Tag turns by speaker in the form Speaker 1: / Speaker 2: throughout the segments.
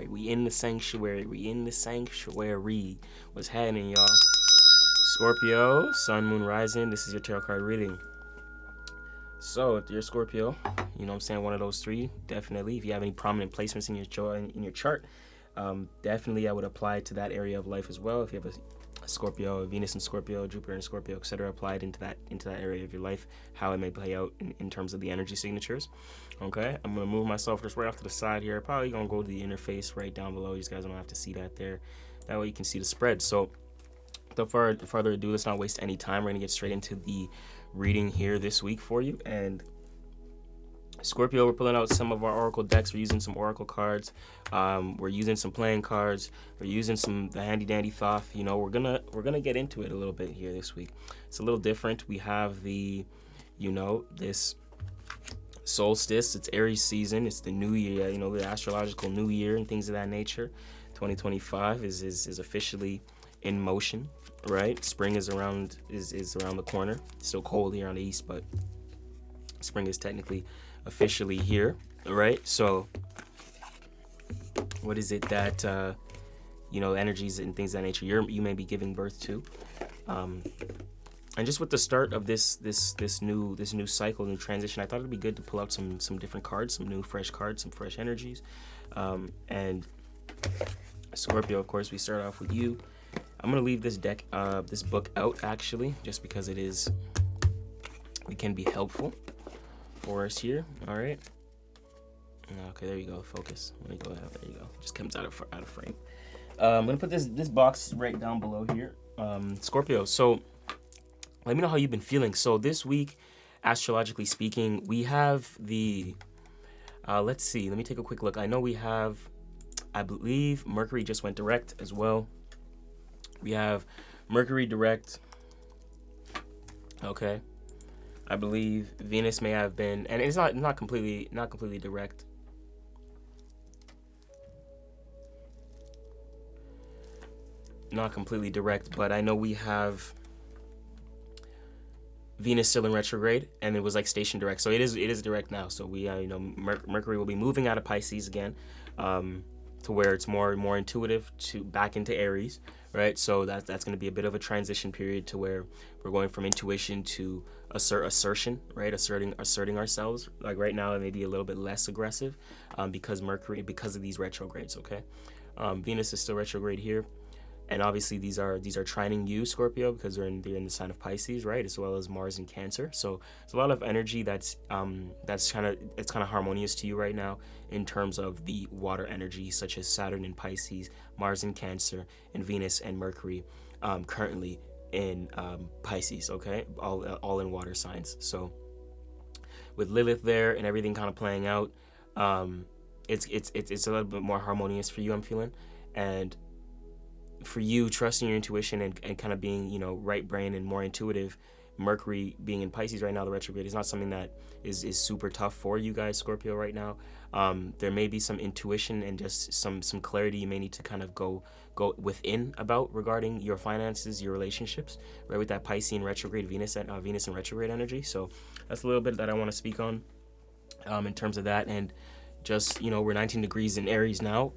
Speaker 1: We in the sanctuary. What's happening, y'all? Scorpio, Sun, Moon, Rising. This is your tarot card reading. So if you're Scorpio, you know what I'm saying, one of those three, definitely. If you have any prominent placements in your chart, definitely I would apply to that area of life as well. If you have a Scorpio, Venus in Scorpio, Jupiter in Scorpio, etc., applied into that area of your life, how it may play out in terms of the energy signatures. Okay, I'm gonna move myself just right off to the side here. Probably gonna go to the interface right down below. You guys don't have to see that there. That way you can see the spread. So without further ado, let's not waste any time. We're gonna get straight into the reading here this week for you. And Scorpio, we're pulling out some of our oracle decks. We're using some oracle cards. We're using some playing cards. We're using the handy dandy Thoth. You know, we're gonna get into it a little bit here this week. It's a little different. We have this solstice. It's Aries season. It's the new year. The astrological new year and things of that nature. 2025 is officially in motion, right? Spring is around the corner. It's still cold here on the east, but spring is technically officially here, right? So what is it that energies and things of that nature you may be giving birth to, and just with the start of this new cycle, new transition, I thought it'd be good to pull out some different cards, some new fresh cards, some fresh energies. And Scorpio, of course, we start off with you. I'm gonna leave this book out, actually, just because it can be helpful for us here. All right. Okay, there you go. Focus. Let me go ahead. There you go. Just comes out of frame. I'm gonna put this box right down below here. Scorpio. So let me know how you've been feeling. So this week, astrologically speaking, we have the. Let's see. Let me take a quick look. I know we have. I believe Mercury just went direct as well. We have Mercury direct. Okay. I believe Venus may have been, and it's not completely direct. Not completely direct, but I know we have Venus still in retrograde, and it was like station direct. So it is direct now. So we Mercury will be moving out of Pisces again, to where it's more intuitive, to back into Aries, right? So that's going to be a bit of a transition period to where we're going from intuition to assertion, right? Asserting ourselves. Like right now, it may be a little bit less aggressive, because of these retrogrades. Okay, Venus is still retrograde here, and obviously these are trining you, Scorpio, because they're in the sign of Pisces, right? As well as Mars in Cancer. So it's a lot of energy that's kind of harmonious to you right now in terms of the water energy, such as Saturn in Pisces, Mars in Cancer, and Venus and Mercury currently in Pisces. Okay, all in water signs. So with Lilith there and everything kind of playing out, it's a little bit more harmonious for you, I'm feeling. And for you, trusting your intuition and kind of being, right brain and more intuitive, Mercury being in Pisces right now, the retrograde, is not something that is super tough for you guys, Scorpio, right now. There may be some intuition and just some clarity you may need to kind of go within about regarding your finances, your relationships, right, with that Piscean retrograde Venus and retrograde energy. So that's a little bit that I want to speak on in terms of that. And just, we're 19 degrees in Aries now.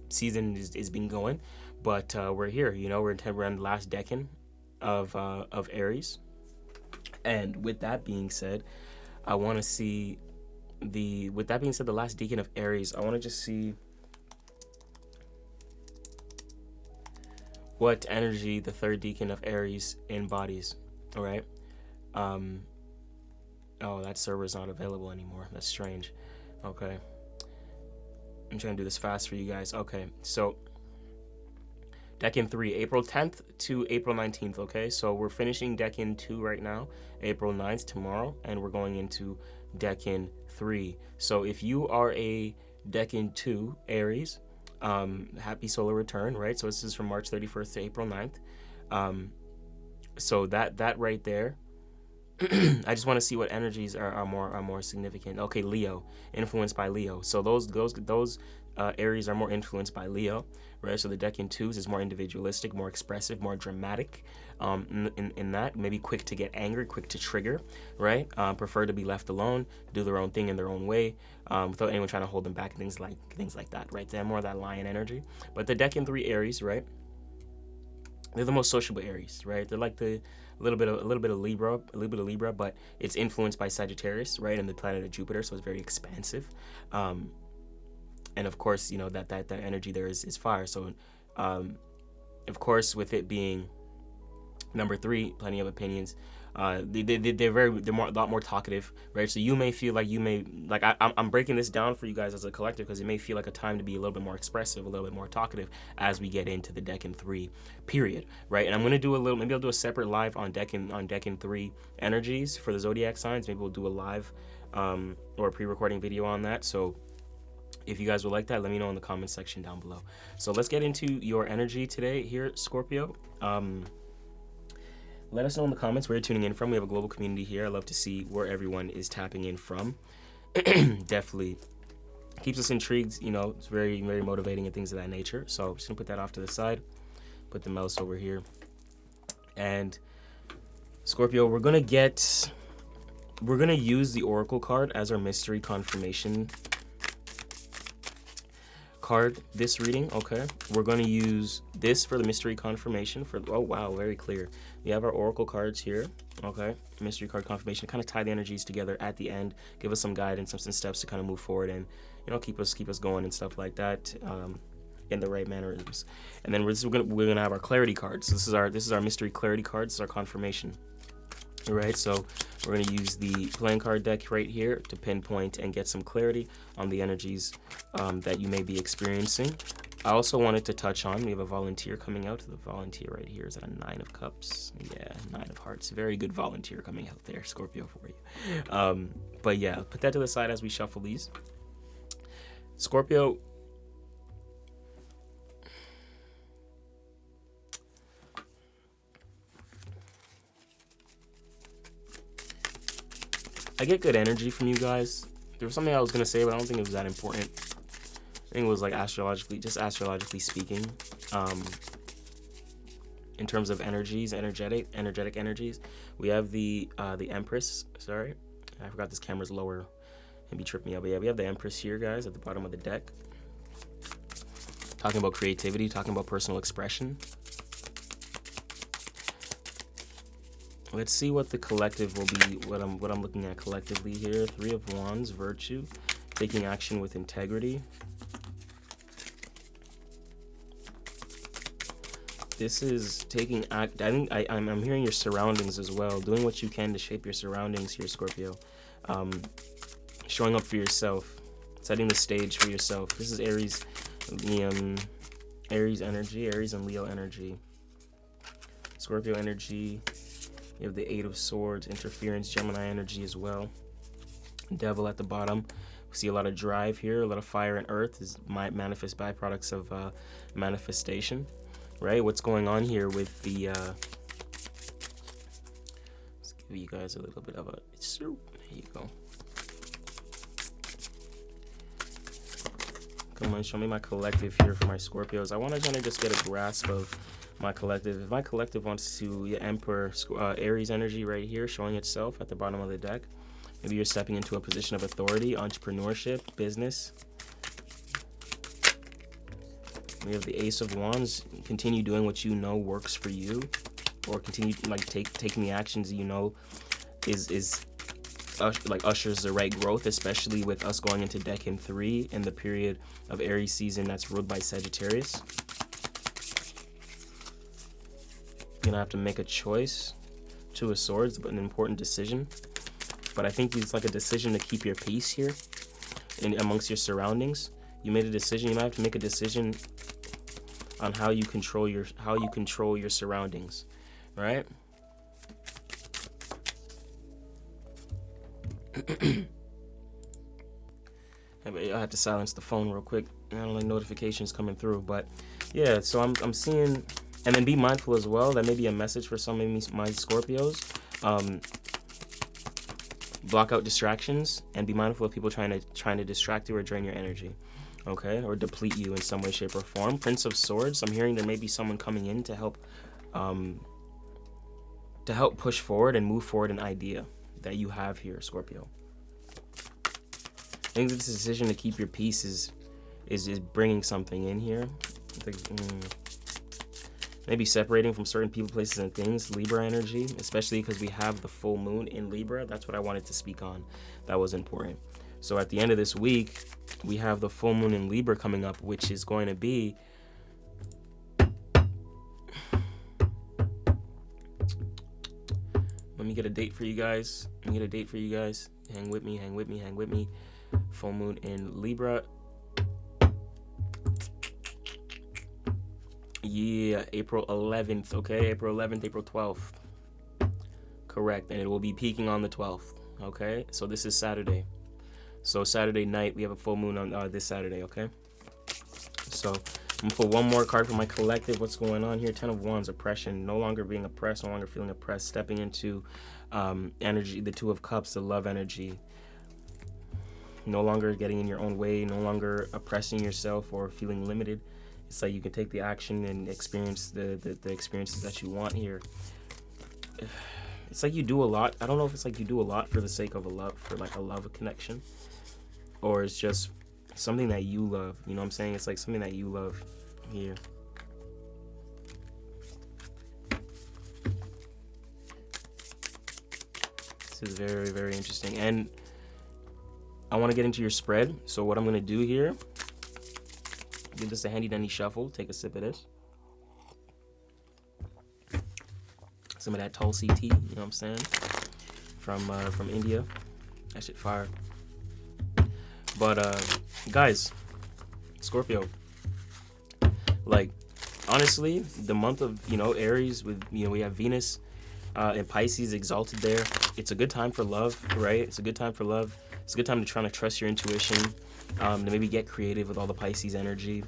Speaker 1: Season is been going, but we're here. We're on the last decan of Aries. And with that being said, I want to see the last decan of Aries, I want to just see what energy the third decan of Aries embodies. All right. Oh, that server's not available anymore. That's strange. Okay. I'm trying to do this fast for you guys. Okay, so Decan 3, April 10th to April 19th, okay? So we're finishing Decan 2 right now, April 9th tomorrow, and we're going into Decan 3. So if you are a Decan 2 Aries, happy solar return, right? So this is from March 31st to April 9th. So that right there, I just want to see what energies are more significant. Okay, Leo, influenced by Leo. So those Aries are more influenced by Leo, right? So the deck in twos is more individualistic, more expressive, more dramatic. In that, maybe quick to get angry, quick to trigger, right? Prefer to be left alone, do their own thing in their own way, without anyone trying to hold them back, things like that, right? They're more of that lion energy. But the deck in three Aries, right? They're the most sociable Aries, right? They're like a little bit of Libra, but it's influenced by Sagittarius, right? And the planet of Jupiter, so it's very expansive. And of course, you know that energy there is fire. So, of course, with it being number three, plenty of opinions. They're a lot more talkative, right? So you may feel like I'm breaking this down for you guys as a collective because it may feel like a time to be a little bit more expressive, a little bit more talkative as we get into the deck in three period, right? And I'm gonna do maybe I'll do a separate live on deck in three energies for the zodiac signs. Maybe we'll do a live or a pre-recording video on that. So if you guys would like that, let me know in the comment section down below. So let's get into your energy today here, Scorpio. Let us know in the comments where you're tuning in from. We have a global community here. I love to see where everyone is tapping in from. Definitely keeps us intrigued. You know, it's very, very motivating and things of that nature. So I'm just going to put that off to the side. Put the mouse over here. And Scorpio, we're going to use the Oracle card as our mystery confirmation card this reading. Okay, we're going to use this for the mystery confirmation oh wow, very clear. We have our oracle cards here. Okay, mystery card confirmation, kind of tie the energies together at the end, give us some guidance, some steps to kind of move forward and, you know, keep us going and stuff like that, in the right mannerisms. And then we're gonna have our clarity cards. So this is our mystery clarity cards. This is our confirmation. All right, so we're going to use the playing card deck right here to pinpoint and get some clarity on the energies that you may be experiencing. I also wanted to touch on, we have a volunteer coming out. The volunteer right here is at a 9 of cups. Yeah, 9 of hearts. Very good volunteer coming out there, Scorpio, for you. But yeah, put that to the side as we shuffle these. Scorpio, I get good energy from you guys. There was something I was going to say, but I don't think it was that important. I think it was like astrologically speaking, in terms of energies, energetic energies. We have the Empress. Sorry, I forgot this camera's lower. Maybe trip me up. But yeah, we have the Empress here, guys, at the bottom of the deck. Talking about creativity, talking about personal expression. Let's see what the collective will be, what I'm looking at collectively here. 3 of Wands, virtue, taking action with integrity. This is taking act. I think I'm hearing your surroundings as well. Doing what you can to shape your surroundings here, Scorpio. Showing up for yourself, setting the stage for yourself. This is Aries, Aries energy, Aries and Leo energy. Scorpio energy. You have the 8 of Swords, interference, Gemini energy as well. Devil at the bottom. We see a lot of drive here, a lot of fire and earth is manifest byproducts of manifestation, right? What's going on here with the, let's give you guys a little bit of a, there you go. Come on, show me my collective here for my Scorpios. I want to kind of just get a grasp of my collective. If my collective wants to, Emperor, Aries energy right here, showing itself at the bottom of the deck. Maybe you're stepping into a position of authority, entrepreneurship, business. We have the Ace of Wands. Continue doing what you know works for you, or continue like taking the actions you know is ushers the right growth, especially with us going into deck in 3 in the period of Aries season that's ruled by Sagittarius. You're gonna have to make a choice. 2 of Swords, but an important decision. But I think it's like a decision to keep your peace here amongst your surroundings. You made a decision. You might have to make a decision on how you control your surroundings, right? I had to silence the phone real quick. I don't like notifications coming through, but yeah. So I'm seeing, and then be mindful as well. That may be a message for some of my Scorpios. Block out distractions and be mindful of people trying to distract you or drain your energy, okay, or deplete you in some way, shape, or form. Prince of Swords, I'm hearing there may be someone coming in to help push forward and move forward an idea that you have here, Scorpio. I think this decision to keep your peace is bringing something in here. Maybe separating from certain people, places, and things. Libra energy, especially because we have the full moon in Libra. That's what I wanted to speak on. That was important. So at the end of this week, we have the full moon in Libra coming up, which is going to be let me get a date for you guys. Hang with me. Full moon in Libra. Yeah, April 11th, okay? April 11th, April 12th. Correct, and it will be peaking on the 12th, okay? So this is Saturday. So Saturday night, we have a full moon on this Saturday, okay? So I'm gonna pull one more card for my collective. What's going on here? 10 of Wands, oppression. No longer being oppressed, no longer feeling oppressed. Stepping into energy, the 2 of Cups, the love energy. No longer getting in your own way, no longer oppressing yourself or feeling limited. It's like you can take the action and experience the experiences that you want here. It's like you do a lot. I don't know if it's like you do a lot for the sake of a love, for like a love connection, or it's just something that you love. You know what I'm saying? It's like something that you love here. This is very, very interesting. And I want to get into your spread. So what I'm going to do here, give this a handy dandy shuffle. Take a sip of this. Some of that Tulsi tea, you know what I'm saying? From India. That shit fire. But guys, Scorpio, like honestly, the month of Aries with we have Venus and Pisces exalted there. It's a good time for love, right? It's a good time for love. It's a good time to try to trust your intuition, to maybe get creative with all the Pisces energy.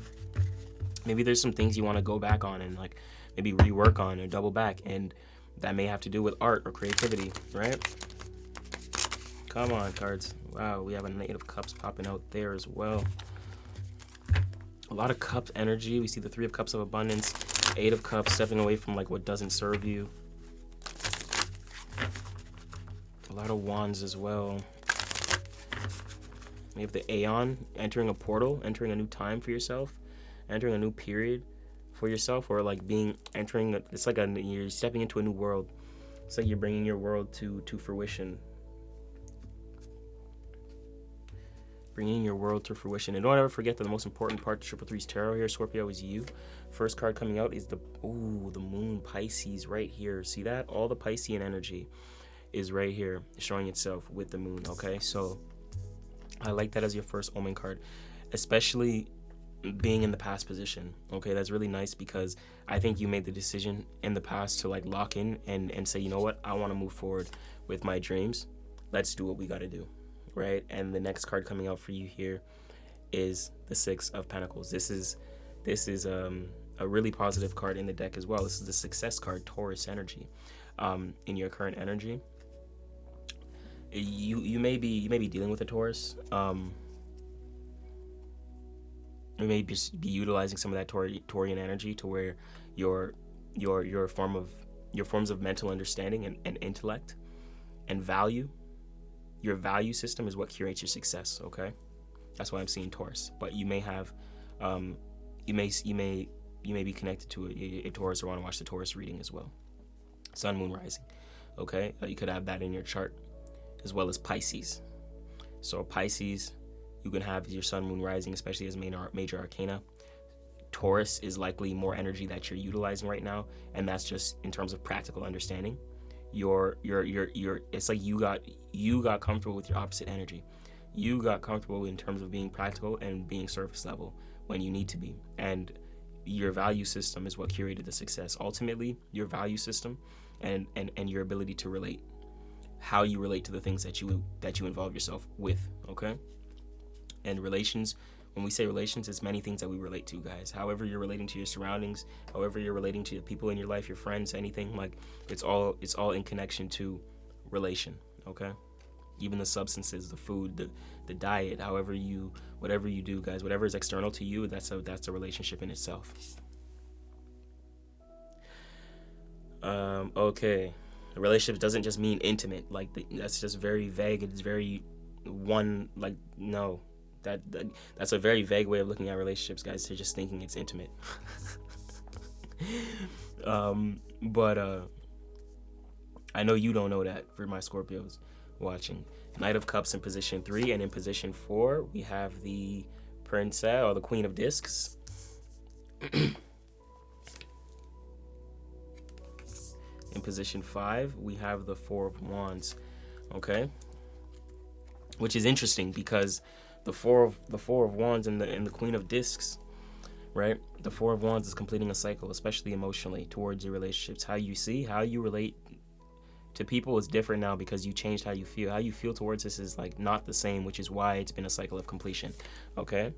Speaker 1: Maybe there's some things you want to go back on and like maybe rework on or double back, and that may have to do with art or creativity, right? Come on, cards. Wow, we have a Knight of Cups popping out there as well. A lot of Cups energy. We see the 3 of Cups of abundance, 8 of Cups, stepping away from like what doesn't serve you. A lot of Wands as well. We have the Aeon, entering a portal, entering a new time for yourself, entering a new period for yourself, or like it's like you're stepping into a new world. It's like you're bringing your world to fruition. Bringing your world to fruition. And don't ever forget that the most important part to 333's tarot here, Scorpio, is you. First card coming out is the moon, Pisces, right here. See that? All the Piscean energy is right here, showing itself with the moon, okay? So I like that as your first omen card, especially being in the past position, okay? That's really nice because I think you made the decision in the past to like lock in and say, you know what? I want to move forward with my dreams. Let's do what we got to do. Right, and the next card coming out for you here is the 6 of Pentacles. This is a really positive card in the deck as well. This is the success card, Taurus energy. In your current energy, you may be dealing with a Taurus. You may be utilizing some of that Taurian energy to where your forms of mental understanding and intellect and value. Your value system is what curates your success, okay? That's why I'm seeing Taurus. But you may have, you may be connected to a Taurus or want to watch the Taurus reading as well. Sun, Moon, Rising, okay? You could have that in your chart, as well as Pisces. So Pisces, you can have your Sun, Moon, Rising, especially as major arcana. Taurus is likely more energy that you're utilizing right now, and that's just in terms of practical understanding. It's like you got comfortable with your opposite energy. You got comfortable in terms of being practical and being surface level when you need to be. And your value system is what curated the success. Ultimately, your value system and your ability to relate, how you relate to the things that you involve yourself with, okay? And relations, when we say relations, it's many things that we relate to, guys. However you're relating to your surroundings, however you're relating to the people in your life, your friends, anything, like it's all in connection to relation, okay? even the substances, the food, the diet, whatever you do, guys, whatever is external to you, that's a relationship in itself. Okay, a relationship doesn't just mean intimate. Like that's just very vague. It's very one, like, no, that's a very vague way of looking at relationships, guys. They're just thinking it's intimate. But I know you don't know that, for my Scorpios watching. Knight of Cups in position 3, and in position 4 we have the Princess, or the Queen of Discs. In position 5 we have the Four of Wands. Okay, which is interesting because the four of Wands and the Queen of Discs, right? The Four of Wands is completing a cycle, especially emotionally, towards your relationships. How you relate to people is different now because you changed how you feel. How you feel towards this is like not the same, which is why it's been a cycle of completion. Okay,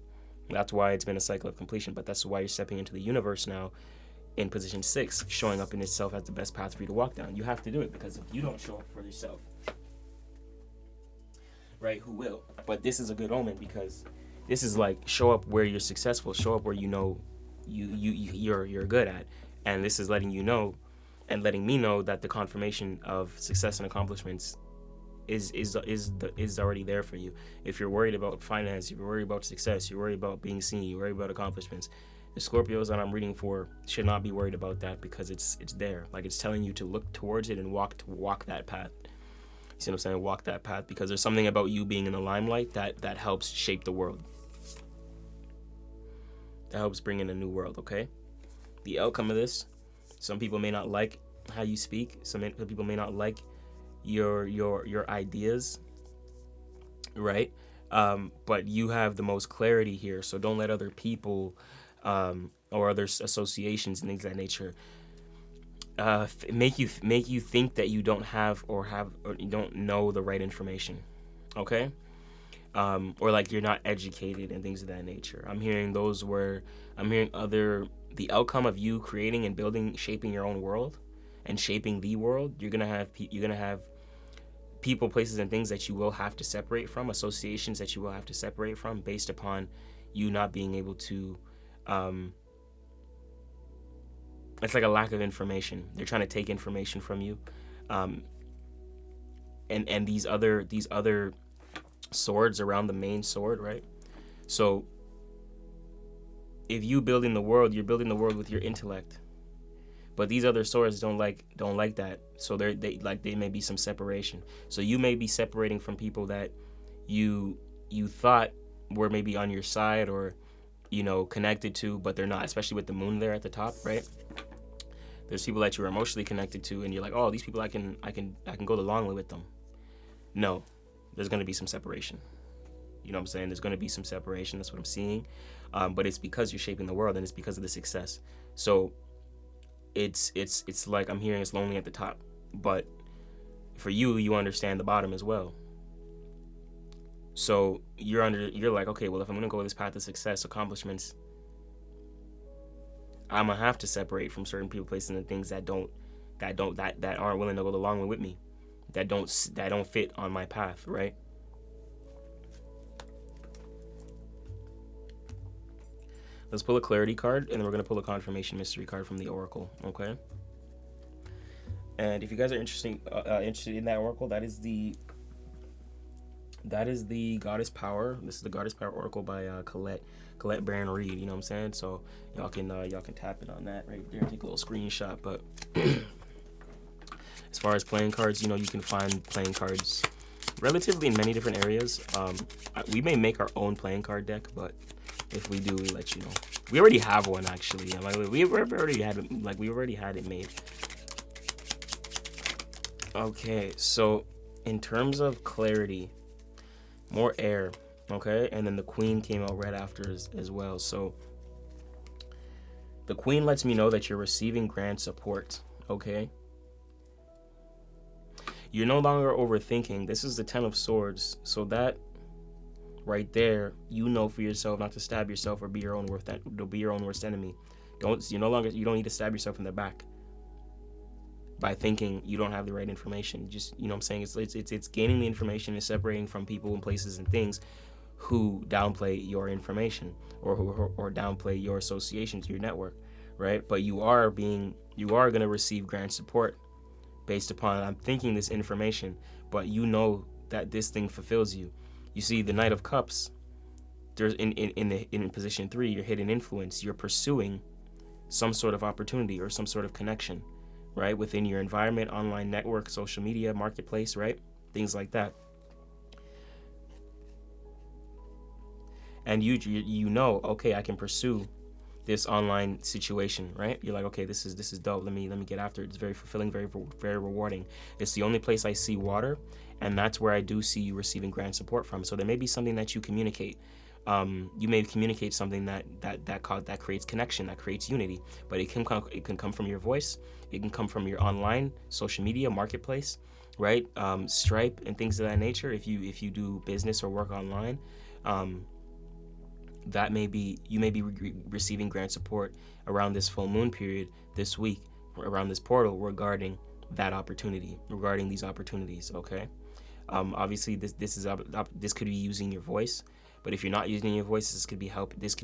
Speaker 1: that's why it's been a cycle of completion. But that's why you're stepping into the universe now in position 6, showing up in itself as the best path for you to walk down. You have to do it, because if you don't show up for yourself, right, who will? But this is a good omen, because this is like, show up where you're successful, show up where you know you're good at, and this is letting you know and letting me know that the confirmation of success and accomplishments is already there for you. If you're worried about finance, if you're worried about success, you're worried about being seen, you're worried about accomplishments, the Scorpios that I'm reading for should not be worried about that, because it's there. Like, it's telling you to look towards it and walk that path. You see what I'm saying? Walk that path, because there's something about you being in the limelight that helps shape the world. That helps bring in a new world, okay? The outcome of this, some people may not like how you speak. Some people may not like your ideas, right? But you have the most clarity here, so don't let other people or other associations and things of that nature make you think that you don't have or you don't know the right information, okay? Or like you're not educated and things of that nature. I'm hearing the outcome of you creating and building, shaping your own world and shaping the world. You're gonna have people, places, and things that you will have to separate from, associations that you will have to separate from, based upon you not being able to. It's like a lack of information. They're trying to take information from you, and these other swords around the main sword, right? So if you building the world, you're building the world with your intellect, but these other swords don't like that. So they may be some separation. So you may be separating from people that you thought were maybe on your side or connected to, but they're not. Especially with the moon there at the top, right? There's people that you're emotionally connected to, and you're like, oh, these people I can go the long way with them. No, there's going to be some separation. You know what I'm saying? There's going to be some separation. That's what I'm seeing. But it's because you're shaping the world, and it's because of the success. So it's like I'm hearing it's lonely at the top, but for you understand the bottom as well. So you're like, okay, well, if I'm going to go this path of success, accomplishments, I'm gonna have to separate from certain people, places, and things that aren't willing to go the long way with me, that don't fit on my path, right? Let's pull a clarity card, and then we're gonna pull a confirmation mystery card from the oracle, okay? And if you guys are interested in that oracle, that is the Goddess Power. This is the Goddess Power oracle by Colette Baron Reed. You know what I'm saying? So y'all can tap it on that right there, take a little screenshot. But as far as playing cards, you can find playing cards relatively in many different areas. We may make our own playing card deck, but if we do, we let you know. We already have one, actually. We've already had it made. Okay, so in terms of clarity, more air, okay? And then the Queen came out right after as well. So the Queen lets me know that you're receiving grand support, okay? You're no longer overthinking. This is the 10 of Swords. So that right there, for yourself not to stab yourself or be your own worst enemy. You don't need to stab yourself in the back. by thinking you don't have the right information. Just, you know what I'm saying? It's gaining the information and separating from people and places and things who downplay your information, or downplay your association to your network, right? But you are going to receive grant support based upon, I'm thinking this information, but you know that this thing fulfills you. You see, the Knight of Cups, there's in position 3, your hidden influence. You're pursuing some sort of opportunity or some sort of connection, right? Within your environment, online network, social media, marketplace, right? Things like that. And you know, okay, I can pursue this online situation, right? You're like, okay, this is dope. Let me get after it. It's very fulfilling, very rewarding. It's the only place I see water, and that's where I do see you receiving grant support from. So there may be something that you communicate. You may communicate something that creates connection, that creates unity. But it can come from your voice. It can come from your online social media marketplace, right? Stripe and things of that nature. If you do business or work online, that you may be receiving grant support around this full moon period this week, around this portal, regarding that opportunity, regarding these opportunities. Okay. Obviously, this could be using your voice. But if you're not using your voice, this could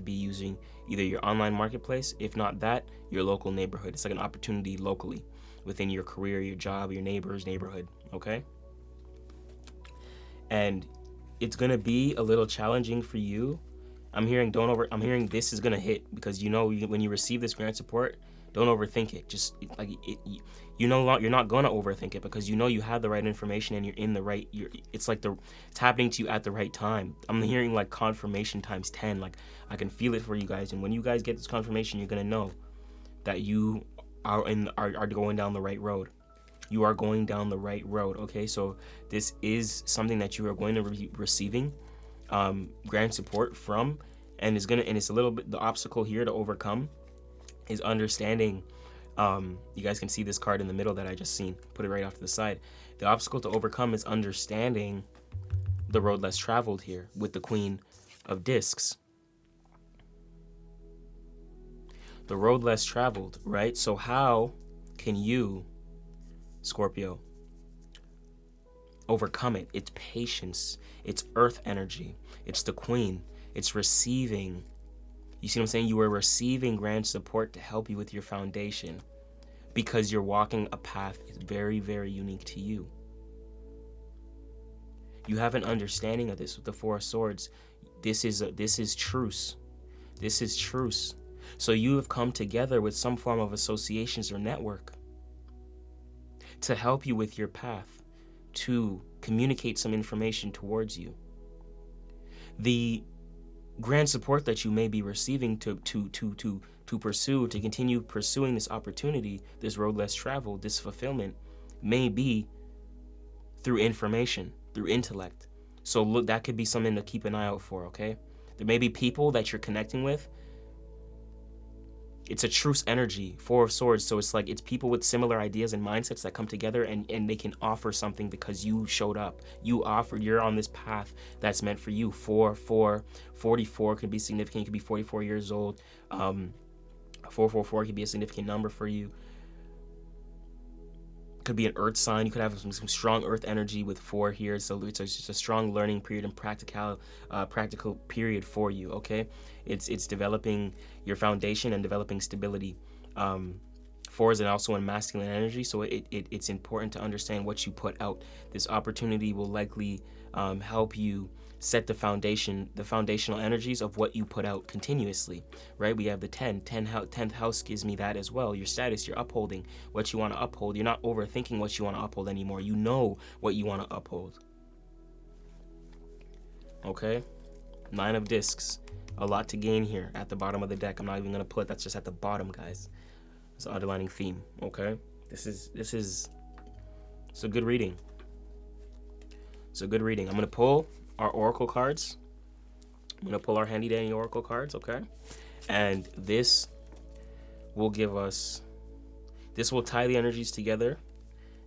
Speaker 1: be using either your online marketplace, if not that, your local neighborhood. It's like an opportunity locally within your career, your job, your neighbor's neighborhood, okay? And it's gonna be a little challenging for you. I'm hearing this is gonna hit, because when you receive this grant support, don't overthink it. Just like you're not gonna overthink it, because you have the right information and you're in the right. It's happening to you at the right time. I'm hearing like confirmation times 10. Like I can feel it for you guys, and when you guys get this confirmation, you're gonna know that you are going down the right road. You are going down the right road. Okay, so this is something that you are going to be receiving grant support from, and it's a little bit, the obstacle here to overcome is understanding. You guys can see this card in the middle that I just seen. Put it right off to the side. The obstacle to overcome is understanding the road less traveled here with the Queen of Discs. The road less traveled, right? So how can you, Scorpio, overcome it? It's patience. It's earth energy. It's the Queen. It's receiving. You see what I'm saying? You are receiving grant support to help you with your foundation, because you're walking a path that's very, very unique to you. You have an understanding of this with the Four of Swords. This is truce. This is truce. So you have come together with some form of associations or network to help you with your path, to communicate some information towards you. The grant support that you may be receiving to continue pursuing this opportunity, this road less traveled, this fulfillment, may be through information, through intellect. So look, that could be something to keep an eye out for, okay? There may be people that you're connecting with. It's a truce energy, Four of Swords. So it's people with similar ideas and mindsets that come together, and they can offer something because you showed up. You're on this path that's meant for you. 44 could be significant. You could be 44 years old. 444 could be a significant number for you. Could be an earth sign. You could have some strong earth energy with 4 here. So it's just a strong learning period and practical period for you, okay? It's developing your foundation and developing stability. 4 is also in masculine energy, so it's important to understand what you put out. This opportunity will likely help you set the foundational energies of what you put out continuously, right? We have the 10th house gives me that as well. Your status, you're upholding what you want to uphold. You're not overthinking what you want to uphold anymore. You know what you want to uphold. Okay? 9 of Discs. A lot to gain here at the bottom of the deck. I'm not even going to put, that's just at the bottom, guys. It's an underlining theme, okay? It's a good reading. It's a good reading. I'm going to pull our oracle cards. I'm going to pull our handy dandy oracle cards, okay? And this will tie the energies together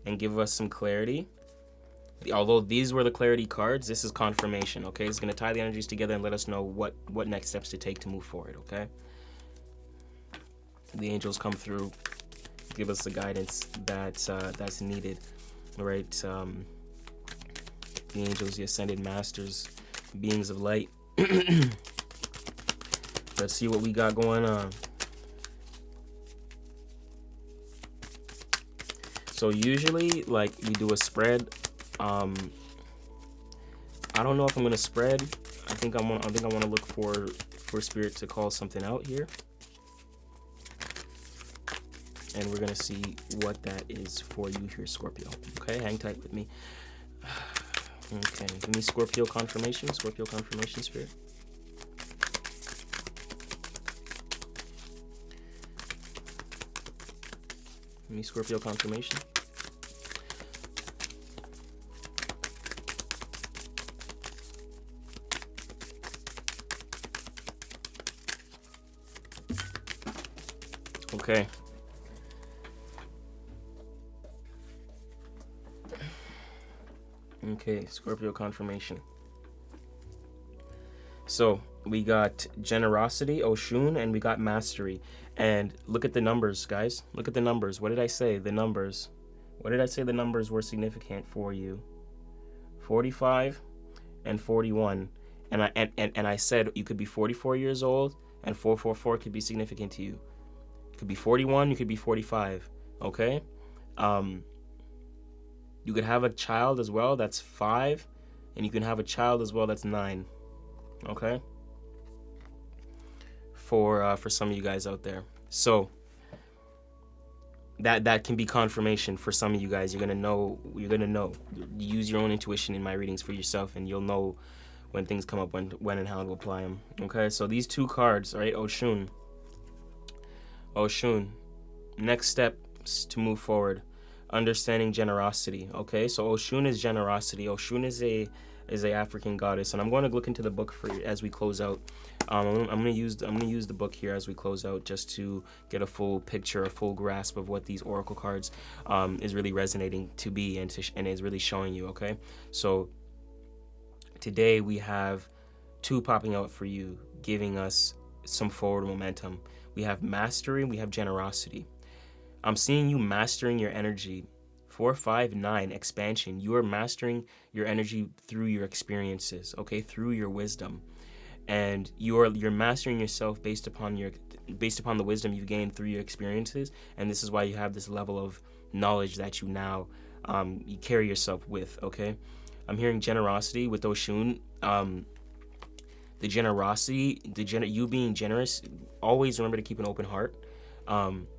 Speaker 1: and give us some clarity. Although these were the clarity cards, this is confirmation, okay? It's going to tie the energies together and let us know what next steps to take to move forward, okay? The angels come through give us the guidance that's needed, right? The angels, the ascended masters, beings of light. Let's see what we got going on. So usually, like, we do a spread. I don't know if I'm gonna spread. I think I want to look for spirit to call something out here, and we're gonna see what that is for you here, Scorpio. Okay, hang tight with me. Okay, give me Scorpio confirmation, spirit. Give me Scorpio confirmation. Okay. Okay, Scorpio confirmation. So we got generosity, Oshun, and we got mastery. And look at the numbers, guys. Look at the numbers. What did I say? The numbers. What did I say the numbers were significant for you? 45 and 41. And I said you could be 44 years old, and 444 could be significant to you. You could be 41, you could be 45. Okay? You could have a child as well, that's 5, and you can have a child as well, that's 9. Okay? For some of you guys out there. So that can be confirmation for some of you guys. You're gonna know. Use your own intuition in my readings for yourself, and you'll know when things come up, when and how to apply them. Okay? So these two cards, right? Oshun. Next steps to move forward. Understanding generosity. Okay, so Oshun is generosity. Oshun is a African goddess, and I'm going to look into the book for as we close out. I'm going to use the book here as we close out, just to get a full picture, a full grasp of what these oracle cards is really resonating to be, and is really showing you. Okay, so today we have 2 popping out for you, giving us some forward momentum. We have mastery, we have generosity. I'm seeing you mastering your energy. 4, 5, 9, expansion. You are mastering your energy through your experiences, okay, through your wisdom, and you're mastering yourself based upon the wisdom you've gained through your experiences. And this is why you have this level of knowledge that you now you carry yourself with. Okay, I'm hearing generosity with Oshun. The generosity, you being generous. Always remember to keep an open heart.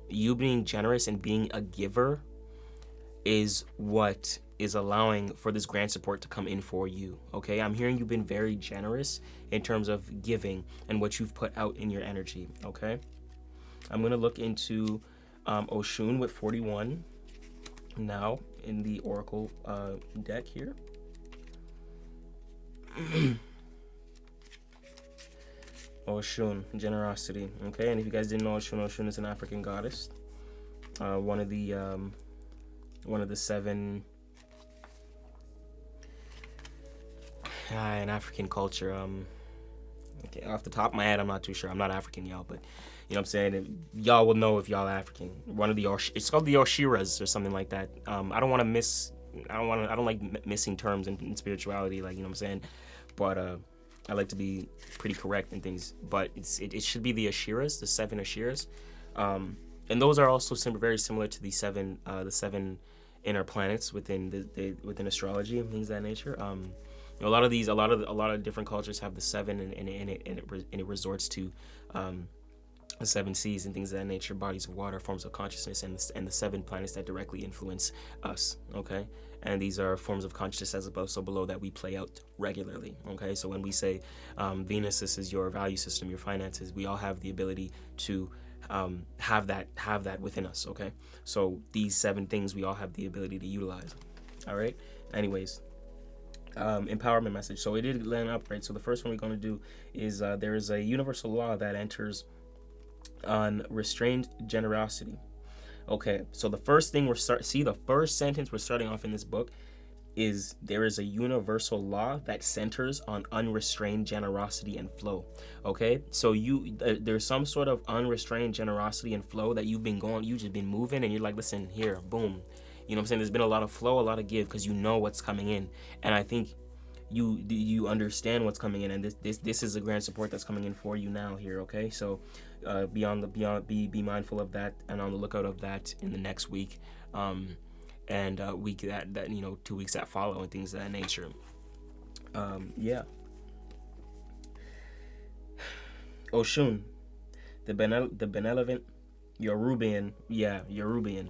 Speaker 1: You being generous and being a giver is what is allowing for this grand support to come in for you. Okay, I'm hearing you've been very generous in terms of giving and what you've put out in your energy. Okay, I'm gonna look into Oshun with 41 now in the oracle deck here. Oshun, generosity. Okay, and if you guys didn't know, Oshun is an African goddess. One of the 7 in African culture. Okay, off the top of my head, I'm not too sure. I'm not African, y'all, but you know what I'm saying. Y'all will know if y'all African. One of the it's called the Oshiras or something like that. I don't like missing terms in spirituality, like, you know what I'm saying. But I like to be pretty correct in things, but it should be the Ashiras, the 7 Ashiras, and those are also very similar to the 7 inner planets within within astrology and things of that nature. A lot of different cultures have the 7, and it resorts to the 7 seas and things of that nature, bodies of water, forms of consciousness, and the 7 planets that directly influence us. Okay, and these are forms of consciousness as above, so below that we play out regularly. Okay, so when we say Venus, this is your value system, your finances, we all have the ability to have that within us. Okay, so these 7 things we all have the ability to utilize. All right. Anyways, empowerment message. So it did land up right. So the first one we're going to do is there is a universal law that enters on restrained generosity. Okay, so the first thing the first sentence we're starting off in this book is there is a universal law that centers on unrestrained generosity and flow. Okay, so there's some sort of unrestrained generosity and flow that you've just been moving, and you're like, listen here, boom. You know what I'm saying? There's been a lot of flow, a lot of give, because you know what's coming in, and I think you understand what's coming in, and this is a grand support that's coming in for you now here. Okay, so be mindful of that, and on the lookout of that in the next week. And week that 2 weeks that follow, and things of that nature. Yeah. Oshun, the benevolent Yorubian, Yoruba,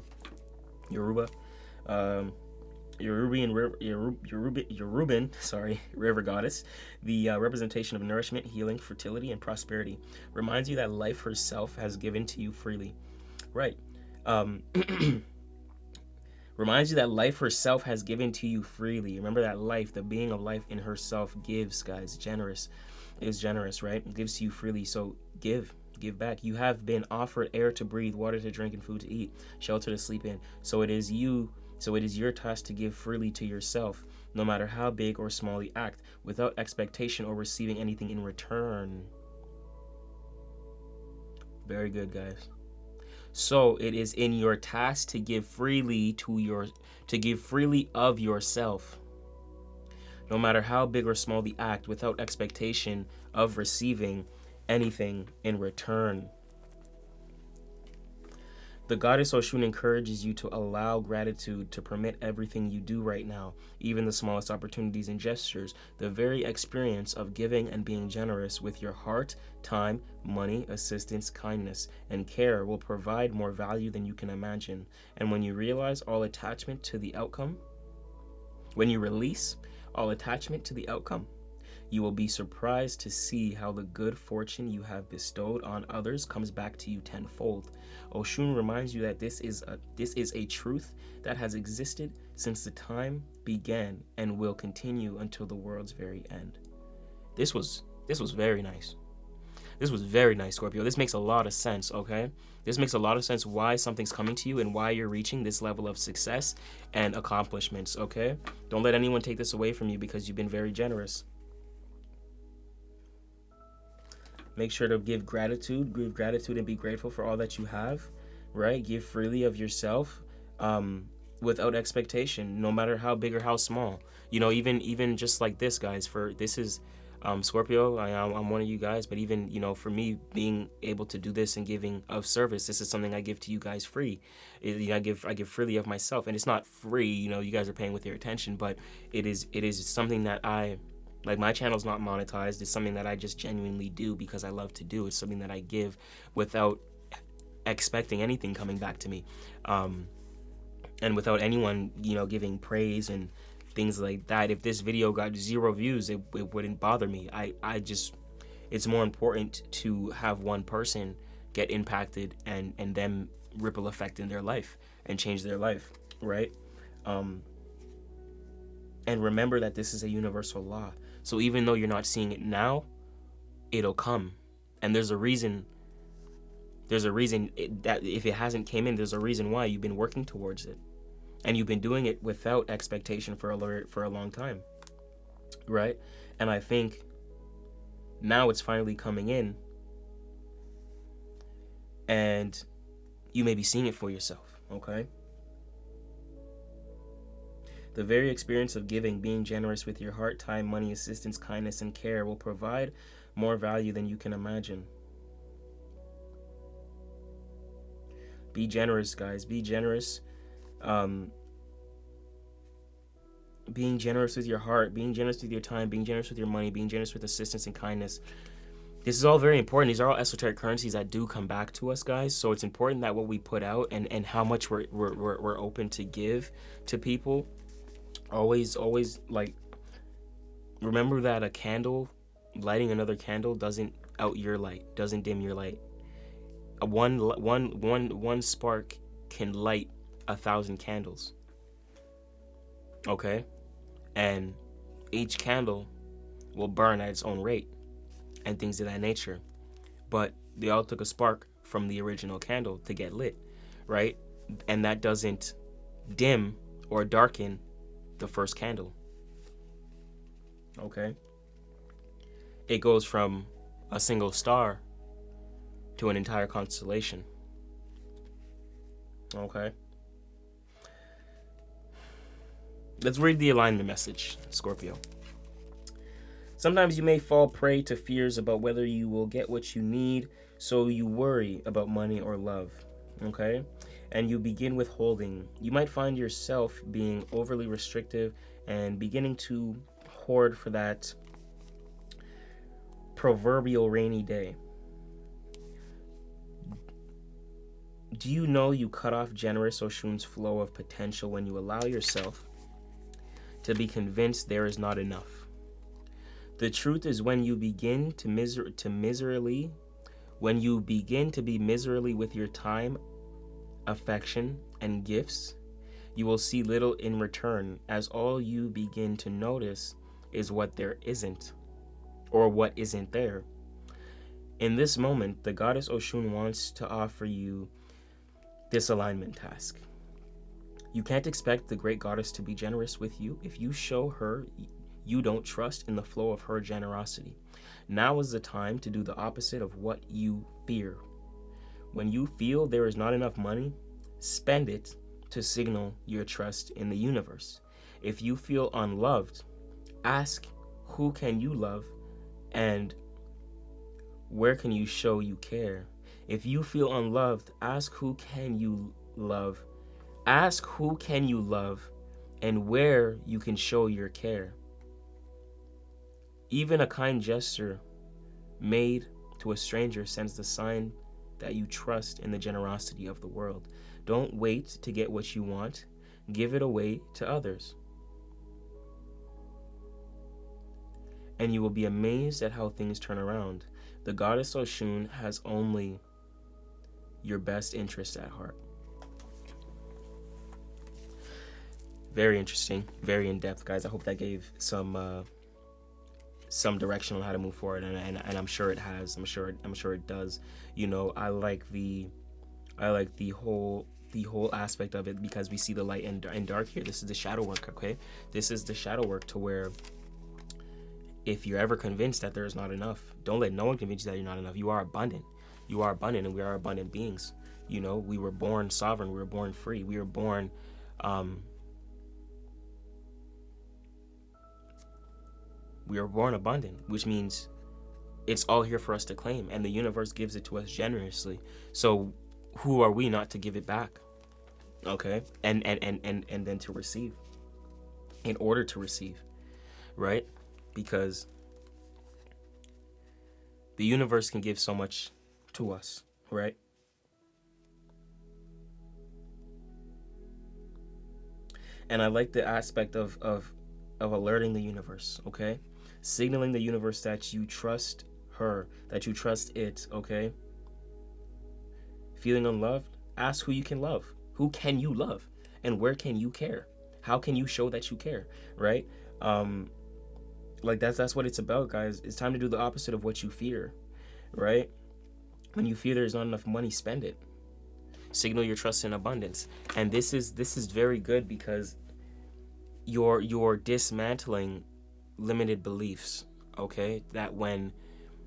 Speaker 1: Yoruban, sorry, river goddess, the representation of nourishment, healing, fertility, and prosperity, reminds you that life herself has given to you freely. Right. Reminds you that life herself has given to you freely. Remember that life, the being of life in herself gives, guys. Generous. Is generous, right? It gives to you freely. So give back. You have been offered air to breathe, water to drink, and food to eat, shelter to sleep in. So it is your task to give freely to yourself, no matter how big or small the act, without expectation or receiving anything in return. Very good, guys. So it is in your task to give freely of yourself, no matter how big or small the act, without expectation of receiving anything in return. The goddess Oshun encourages you to allow gratitude to permit everything you do right now, even the smallest opportunities and gestures. The very experience of giving and being generous with your heart, time, money, assistance, kindness, and care will provide more value than you can imagine. And when you realize all attachment to the outcome, when you release all attachment to the outcome, you will be surprised to see how the good fortune you have bestowed on others comes back to you tenfold. Oshun reminds you that this is a truth that has existed since the time began and will continue until the world's very end. This was very nice. This was very nice, Scorpio. This makes a lot of sense, okay? This makes a lot of sense why something's coming to you and why you're reaching this level of success and accomplishments, okay? Don't let anyone take this away from you because you've been very generous. Make sure to give gratitude and be grateful for all that you have, right? Give freely of yourself, without expectation, no matter how big or how small. Even just like this, guys, this is Scorpio, I'm one of you guys, but even, for me being able to do this and giving of service, this is something I give to you guys free. I give freely of myself, and it's not free, you guys are paying with your attention, but it is something that my channel's not monetized. It's something that I just genuinely do because I love to do. It's something that I give without expecting anything coming back to me. And without anyone, giving praise and things like that. If this video got 0 views, it wouldn't bother me. It's more important to have one person get impacted and them ripple effect in their life and change their life, right? And remember that this is a universal law. So even though you're not seeing it now, it'll come. And there's a reason that if it hasn't came in, there's a reason why you've been working towards it. And you've been doing it without expectation for a long time, right? And I think now it's finally coming in, and you may be seeing it for yourself, okay? The very experience of giving, being generous with your heart, time, money, assistance, kindness, and care will provide more value than you can imagine. Be generous, guys. Be generous. Being generous with your heart, being generous with your time, being generous with your money, being generous with assistance and kindness. This is all very important. These are all esoteric currencies that do come back to us, guys. So it's important that what we put out and how much we're open to give to people. Always remember that a candle, lighting another candle doesn't out your light, doesn't dim your light. One spark can light 1,000 candles. Okay? And each candle will burn at its own rate and things of that nature. But they all took a spark from the original candle to get lit, right? And that doesn't dim or darken the first candle. Okay? It goes from a single star to an entire constellation. Okay? Let's read the alignment message, Scorpio. Sometimes you may fall prey to fears about whether you will get what you need, so you worry about money or love. Okay? And you begin withholding. You might find yourself being overly restrictive and beginning to hoard for that proverbial rainy day. Do you know you cut off generous Oshun's flow of potential when you allow yourself to be convinced there is not enough? The truth is, when you begin to be miserly with your time, affection, and gifts, you will see little in return, as all you begin to notice is what there isn't, or what isn't there. In this moment, the goddess Oshun wants to offer you this alignment task. You can't expect the great goddess to be generous with you if you show her you don't trust in the flow of her generosity. Now is the time to do the opposite of what you fear. When you feel there is not enough money, spend it to signal your trust in the universe. If you feel unloved, ask, who can you love and where can you show you care? If you feel unloved, ask, who can you love? Ask, who can you love and where you can show your care. Even a kind gesture made to a stranger sends the sign that you trust in the generosity of the world. Don't wait to get what you want. Give it away to others. And you will be amazed at how things turn around. The goddess Oshun has only your best interest at heart. Very interesting, very in-depth, guys. I hope that gave some direction on how to move forward, and I'm sure it has. I'm sure it does. You know, I like the whole aspect of it, because we see the light and dark here. This is the shadow work, okay? This is the shadow work, to where if you're ever convinced that there is not enough, don't let no one convince you that you're not enough. You are abundant. You are abundant, and we are abundant beings. You know, we were born sovereign. We were born free. We were born abundant, which means it's all here for us to claim, and the universe gives it to us generously. So who are we not to give it back? Okay? And then to receive, in order to receive, right? Because the universe can give so much to us, right? And I like the aspect of alerting the universe, okay? Signaling the universe that you trust her, that you trust it, okay? Feeling unloved? Ask who you can love. Who can you love? And where can you care? How can you show that you care, right? Like that's what it's about, guys. It's time to do the opposite of what you fear, right? When you fear there's not enough money, spend it. Signal your trust in abundance. And this is very good, because you're dismantling limited beliefs, okay? That when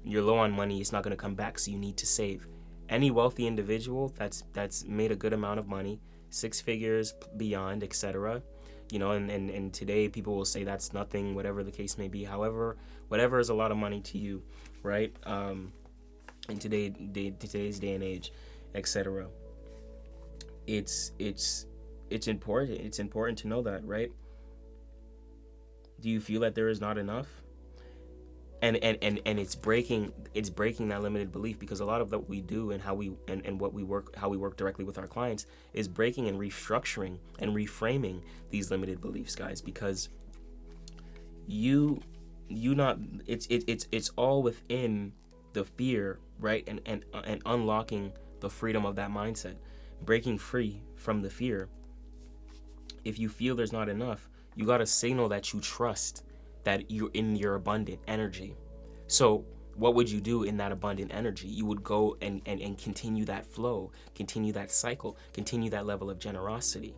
Speaker 1: you're low on money, it's not going to come back, so you need to save. Any wealthy individual that's made a good amount of money, 6 figures beyond, etc., you know, and today people will say that's nothing, whatever the case may be. However, whatever is a lot of money to you, right? In today's day and age, etc. It's important. It's important to know that, right? Do you feel that there is not enough? And it's breaking that limited belief, because a lot of what we do and how we work directly with our clients is breaking and restructuring and reframing these limited beliefs, guys, because it's all within the fear, right? And unlocking the freedom of that mindset, breaking free from the fear. If you feel there's not enough, you got to signal that you trust that you're in your abundant energy. So what would you do in that abundant energy? You would go and continue that flow, continue that cycle, continue that level of generosity,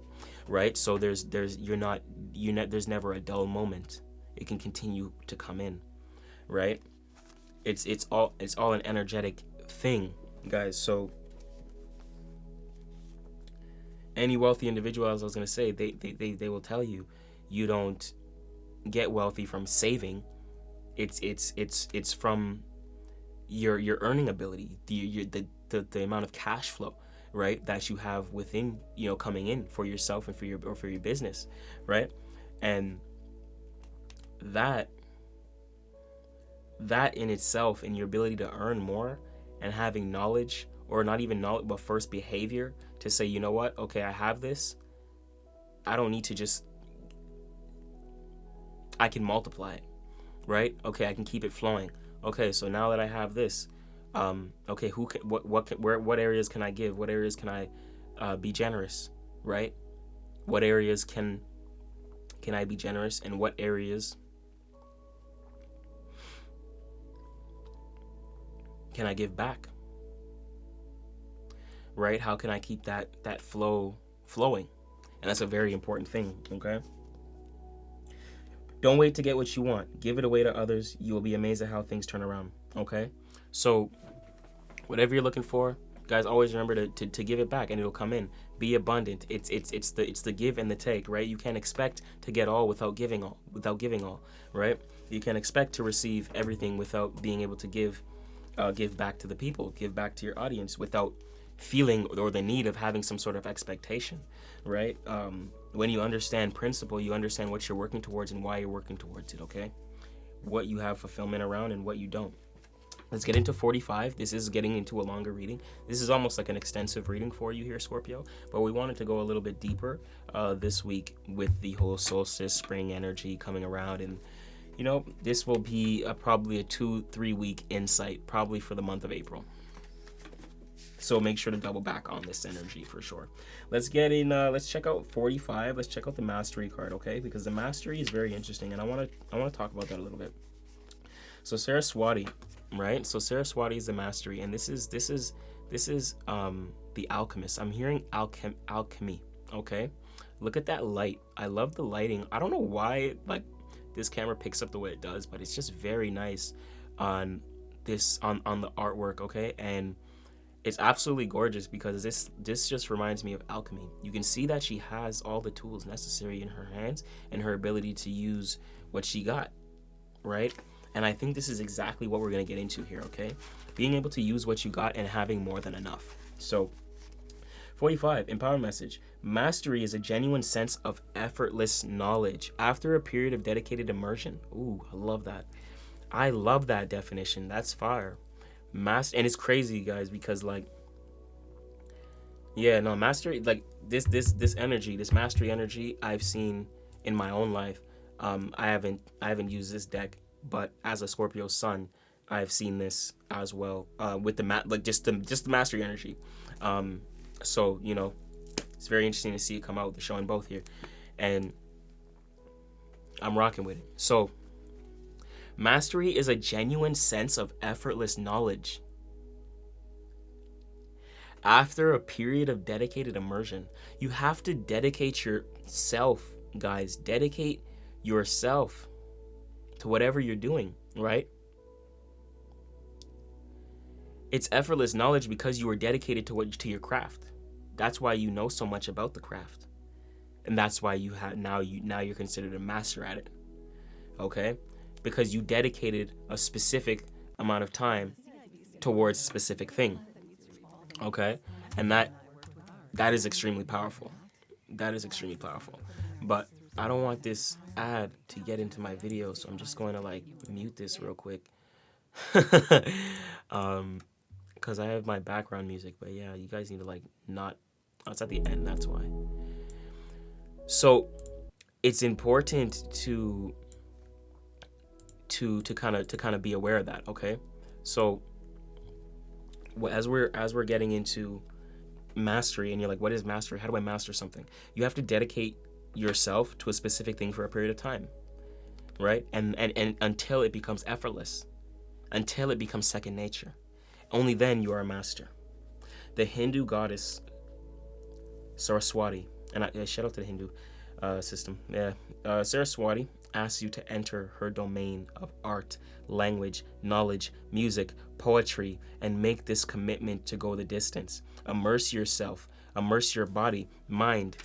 Speaker 1: right? So there's there's never a dull moment. It can continue to come in, right? It's all an energetic thing, guys. So any wealthy individual, as I was gonna say, they will tell you, you don't get wealthy from saving. It's from your earning ability, the amount of cash flow, right, that you have within, coming in for yourself and for your business, right? And that in itself, and your ability to earn more, and having knowledge, or not even knowledge, but first behavior to say, you know what, okay, I have this, I don't need to just, I can multiply it, right? Okay, I can keep it flowing. Okay, so now that I have this, okay, what areas can I give? What areas can I be generous, right? What areas can I be generous, and what areas can I give back? Right? How can I keep that flow flowing? And that's a very important thing, okay? Don't wait to get what you want. Give it away to others. You will be amazed at how things turn around, okay? So whatever you're looking for, guys, always remember to give it back, and it'll come in. Be abundant. It's the give and the take, right? You can't expect to get all without giving all, right? You can't expect to receive everything without being able to give back to the people, give back to your audience, without feeling or the need of having some sort of expectation, right? When you understand principle, you understand what you're working towards and why you're working towards it, okay? What you have fulfillment around and what you don't. Let's get into 45. This is getting into a longer reading. This is almost like an extensive reading for you here, Scorpio, but we wanted to go a little bit deeper this week with the whole solstice, spring energy coming around, and this will be probably a 2-3 week insight, probably for the month of April. So make sure to double back on this energy for sure. Let's get in. Let's check out 45. Let's check out the mastery card, okay? Because the mastery is very interesting, and I want to talk about that a little bit. So Saraswati, right? So Saraswati is the mastery, and this is the alchemist. I'm hearing alchemy, okay? Look at that light. I love the lighting. I don't know why this camera picks up the way it does, but it's just very nice on this on the artwork, okay? And it's absolutely gorgeous because this just reminds me of alchemy. You can see that she has all the tools necessary in her hands and her ability to use what she got, right? And I think this is exactly what we're going to get into here, okay? Being able to use what you got and having more than enough. So 45, empowerment message. Mastery is a genuine sense of effortless knowledge after a period of dedicated immersion. Ooh, I love that. I love that definition. That's fire. And it's crazy, guys, because mastery, this energy, this mastery energy, I've seen in my own life. I haven't used this deck, but as a Scorpio sun, I've seen this as well with just the mastery energy. So it's very interesting to see it come out. They're showing both here, and I'm rocking with it. So mastery is a genuine sense of effortless knowledge after a period of dedicated immersion. You have to dedicate yourself, guys. Dedicate yourself to whatever you're doing, right? It's effortless knowledge because you are dedicated to your craft. That's why you know so much about the craft, and that's why now you're considered a master at it, okay? Because you dedicated a specific amount of time towards a specific thing, okay? And that is extremely powerful. That is extremely powerful. But I don't want this ad to get into my video, so I'm just going to mute this real quick. Because I have my background music, but yeah, you guys need to not. Oh, it's at the end, that's why. So it's important to kind of be aware of that, okay? So as we're getting into mastery, and you're like, what is mastery? How do I master something? You have to dedicate yourself to a specific thing for a period of time, right? And until it becomes effortless, until it becomes second nature. Only then you are a master. The Hindu goddess Saraswati, and shout out to the Hindu system. Yeah, Saraswati asks you to enter her domain of art, language, knowledge, music, poetry, and make this commitment to go the distance. Immerse yourself, immerse your body, mind,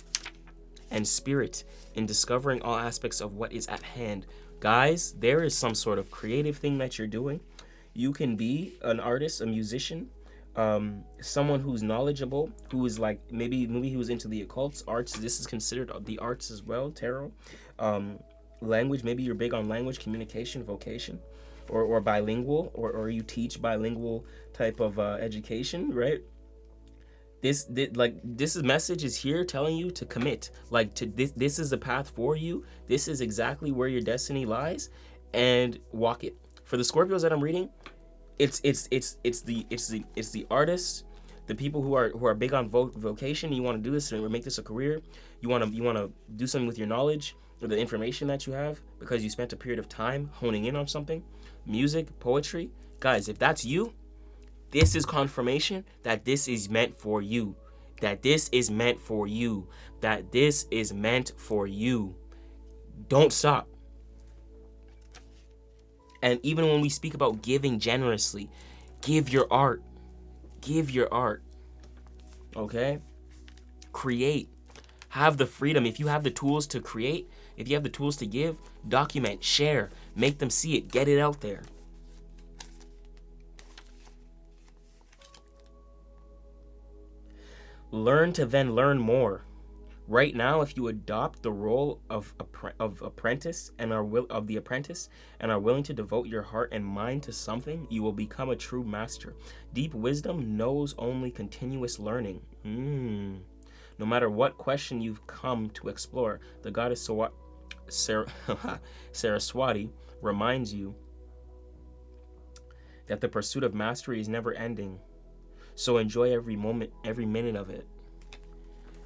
Speaker 1: and spirit in discovering all aspects of what is at hand. Guys, there is some sort of creative thing that you're doing. You can be an artist, a musician, someone who's knowledgeable, who is like maybe he was into the occults, arts. This is considered the arts as well, tarot, language. Maybe you're big on language, communication, vocation, or bilingual, or you teach bilingual type of education, right? This message is here telling you to commit. Like to this is the path for you. This is exactly where your destiny lies, and walk it. For the Scorpios that I'm reading, it's the artists, the people who are big on vocation. You want to do this and make this a career. You want to do something with your knowledge or the information that you have because you spent a period of time honing in on something. Music, poetry, guys. If that's you, this is confirmation that this is meant for you. That this is meant for you. That this is meant for you. Don't stop. And even when we speak about giving generously, give your art. Give your art. Okay? Create. Have the freedom. If you have the tools to create, if you have the tools to give, document, share, make them see it, get it out there. Learn to then learn more. Right now, if you adopt the role of apprentice and are willing to devote your heart and mind to something, you will become a true master. Deep wisdom knows only continuous learning. No matter what question you've come to explore, the goddess Saraswati reminds you that the pursuit of mastery is never ending. So enjoy every moment, every minute of it.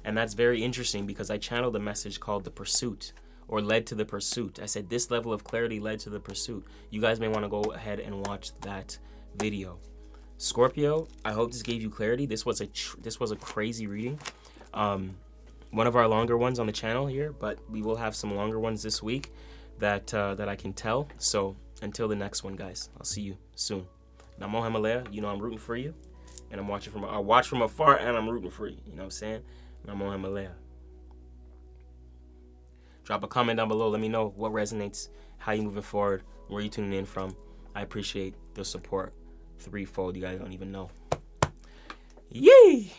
Speaker 1: And that's very interesting because I channeled a message called The Pursuit, or Led to the Pursuit. I said this level of clarity led to the pursuit. You guys may want to go ahead and watch that video. Scorpio, I hope this gave you clarity. This was a crazy reading. One of our longer ones on the channel here, but we will have some longer ones this week that I can tell. So until the next one, guys, I'll see you soon. Namo Himalaya, you know I'm rooting for you. And I watch from afar and I'm rooting for you. You know what I'm saying? Namo Himalaya. Drop a comment down below. Let me know what resonates, how you moving forward, where you tuning in from. I appreciate the support threefold. You guys don't even know. Yay!